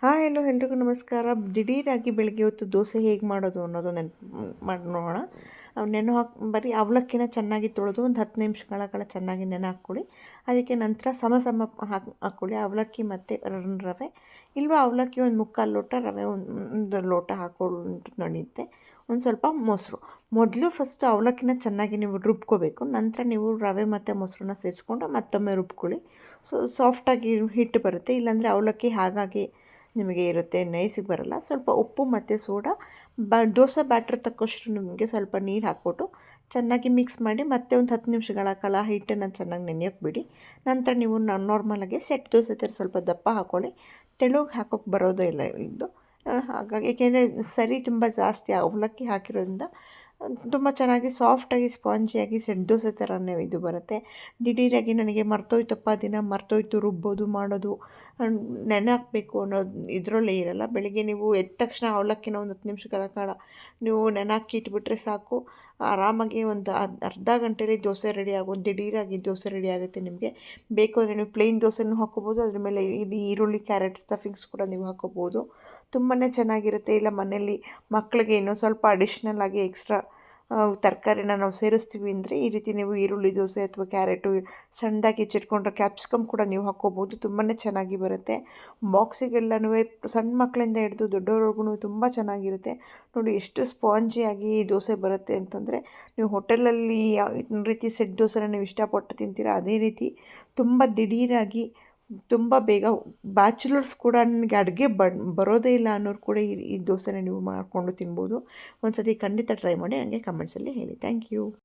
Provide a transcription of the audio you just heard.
Hi hello ಎಲ್ರಿಗೂ ನಮಸ್ಕಾರ. ದಿಢೀರಾಗಿ ಬೆಳಗ್ಗೆ ಹೊತ್ತು ದೋಸೆ ಹೇಗೆ ಮಾಡೋದು ಅನ್ನೋದು ಮಾಡಿ ನೋಡೋಣ. ಬರೀ ಅವಲಕ್ಕಿನ ಚೆನ್ನಾಗಿ ತೊಳೆದು ಒಂದು 10 ನಿಮಿಷಗಳ ಕಾಲ ಚೆನ್ನಾಗಿ ನೆನೆ ಹಾಕ್ಕೊಳ್ಳಿ. ಅದಕ್ಕೆ ನಂತರ ಸಮ ಸಮ ಹಾಕ್ಕೊಳ್ಳಿ ಅವಲಕ್ಕಿ ಮತ್ತು ರವೆ. ಇಲ್ವಾ ಅವಲಕ್ಕಿ ಒಂದು ಮುಕ್ಕಾಲು ಲೋಟ, ರವೆ ಒಂದು ಲೋಟ ಹಾಕ್ಕೊಂಡು ನಡೆಯುತ್ತೆ. ಒಂದು ಸ್ವಲ್ಪ ಮೊಸರು. ಮೊದಲು ಫಸ್ಟ್ ಅವಲಕ್ಕಿನ ಚೆನ್ನಾಗಿ ನೀವು ರುಬ್ಕೋಬೇಕು. ನಂತರ ನೀವು ರವೆ ಮತ್ತು ಮೊಸರನ್ನ ಸೇರಿಸ್ಕೊಂಡು ಮತ್ತೊಮ್ಮೆ ರುಬ್ಕೊಳ್ಳಿ. ಸಾಫ್ಟಾಗಿ ಹಿಟ್ಟು ಬರುತ್ತೆ. ಇಲ್ಲಾಂದರೆ ಅವಲಕ್ಕಿ ಹಾಗಾಗಿ ನಿಮಗೆ ಇರುತ್ತೆ, ನೈಸಿಗೆ ಬರಲ್ಲ. ಸ್ವಲ್ಪ ಉಪ್ಪು ಮತ್ತು ಸೋಡಾ, ದೋಸೆ ಬ್ಯಾಟ್ರ್ ತಕ್ಕಷ್ಟು ನಿಮಗೆ ಸ್ವಲ್ಪ ನೀರು ಹಾಕ್ಬಿಟ್ಟು ಚೆನ್ನಾಗಿ ಮಿಕ್ಸ್ ಮಾಡಿ ಮತ್ತೆ ಒಂದು 10 ನಿಮಿಷಗಳ ಕಾಲ ಹಿಟ್ಟನ್ನು ಚೆನ್ನಾಗಿ ನೆನೆಯೋಕ್ಕೆ ಬಿಡಿ. ನಂತರ ನೀವು ನಾರ್ಮಲಾಗಿ ಸೆಟ್ ದೋಸೆ ಥರ ಸ್ವಲ್ಪ ದಪ್ಪ ಹಾಕ್ಕೊಳ್ಳಿ. ತೆಳುಗೆ ಹಾಕೋಕ್ಕೆ ಬರೋದೇ ಇಲ್ಲ ಇದು. ಹಾಗಾಗಿ ಏಕೆಂದರೆ ಸರಿ ತುಂಬ ಜಾಸ್ತಿ ಅವಲಕ್ಕಿ ಹಾಕಿರೋದ್ರಿಂದ ತುಂಬ ಚೆನ್ನಾಗಿ ಸಾಫ್ಟಾಗಿ ಸ್ಪಾಂಜಿಯಾಗಿ ಸೆಟ್ ದೋಸೆ ಥರನೇ ಇದು ಬರುತ್ತೆ. ದಿಢೀರಾಗಿ ನನಗೆ ಮರ್ತೋಯ್ತಪ್ಪ, ದಿನ ಮರ್ತೋಯ್ತು ರುಬ್ಬೋದು ಮಾಡೋದು, ನೆನೆ ಹಾಕಬೇಕು ಅನ್ನೋದು ಇದರಲ್ಲೇ ಇರಲ್ಲ. ಬೆಳಿಗ್ಗೆ ನೀವು ಎದ್ದ ತಕ್ಷಣ ಅವಲಕ್ಕಿನ ಒಂದು 10 ನಿಮಿಷಗಳ ಕಾಲ ನೀವು ನೆನೆ ಹಾಕಿ ಇಟ್ಬಿಟ್ರೆ ಸಾಕು. ಆರಾಮಾಗಿ ಒಂದು ಅರ್ಧ ಗಂಟೆಯಲ್ಲಿ ದೋಸೆ ರೆಡಿ ಆಗೋದು, ದಿಢೀರಾಗಿ ದೋಸೆ ರೆಡಿ ಆಗುತ್ತೆ ನಿಮಗೆ. ಬೇಕು ಅಂದರೆ ನೀವು ಪ್ಲೇನ್ ದೋಸೆನೂ ಹಾಕ್ಕೋಬೋದು, ಅದ್ರ ಮೇಲೆ ಈರುಳ್ಳಿ ಕ್ಯಾರೆಟ್ ಸ್ಟಫಿಂಗ್ಸ್ ಕೂಡ ನೀವು ಹಾಕ್ಕೋಬೋದು. ತುಂಬಾ ಚೆನ್ನಾಗಿರುತ್ತೆ. ಇಲ್ಲ ಮನೇಲಿ ಮಕ್ಕಳಿಗೆ ಇನ್ನೂ ಸ್ವಲ್ಪ ಅಡಿಷ್ನಲ್ ಆಗಿ ಎಕ್ಸ್ಟ್ರಾ ತರಕಾರಿನ ನಾವು ಸೇರಿಸ್ತೀವಿ ಅಂದರೆ ಈ ರೀತಿ ನೀವು ಈರುಳ್ಳಿ ದೋಸೆ ಅಥವಾ ಕ್ಯಾರೆಟು ಸಣ್ಣದಾಗಿ ಹೆಚ್ಚಿಟ್ಕೊಂಡ್ರೆ ಕ್ಯಾಪ್ಸಿಕಮ್ ಕೂಡ ನೀವು ಹಾಕ್ಕೋಬೋದು. ತುಂಬಾ ಚೆನ್ನಾಗಿ ಬರುತ್ತೆ. ಬಾಕ್ಸಿಗೆಲ್ಲನೂ ಸಣ್ಣ ಮಕ್ಕಳಿಂದ ಹಿಡಿದು ದೊಡ್ಡವ್ರಿಗೂ ತುಂಬ ಚೆನ್ನಾಗಿರುತ್ತೆ. ನೋಡಿ ಎಷ್ಟು ಸ್ಪಾಂಜಿಯಾಗಿ ದೋಸೆ ಬರುತ್ತೆ ಅಂತಂದರೆ, ನೀವು ಹೋಟೆಲಲ್ಲಿ ಯಾವ ರೀತಿ ಸೆಟ್ ದೋಸೆನ ನೀವು ಇಷ್ಟಪಟ್ಟು ತಿಂತೀರ ಅದೇ ರೀತಿ ತುಂಬ ದಿಢೀರಾಗಿ ತುಂಬ ಬೇಗ ಬ್ಯಾಚುಲರ್ಸ್ ಕೂಡ ನನಗೆ ಅಡುಗೆ ಬರೋದೇ ಇಲ್ಲ ಅನ್ನೋರು ಕೂಡ ಈ ದೋಸೆನ ನೀವು ಮಾಡಿಕೊಂಡು ತಿನ್ಬೋದು. ಒಂದು ಸತಿ ಖಂಡಿತ ಟ್ರೈ ಮಾಡಿ, ನನಗೆ ಕಮೆಂಟ್ಸಲ್ಲಿ ಹೇಳಿ. Thank you.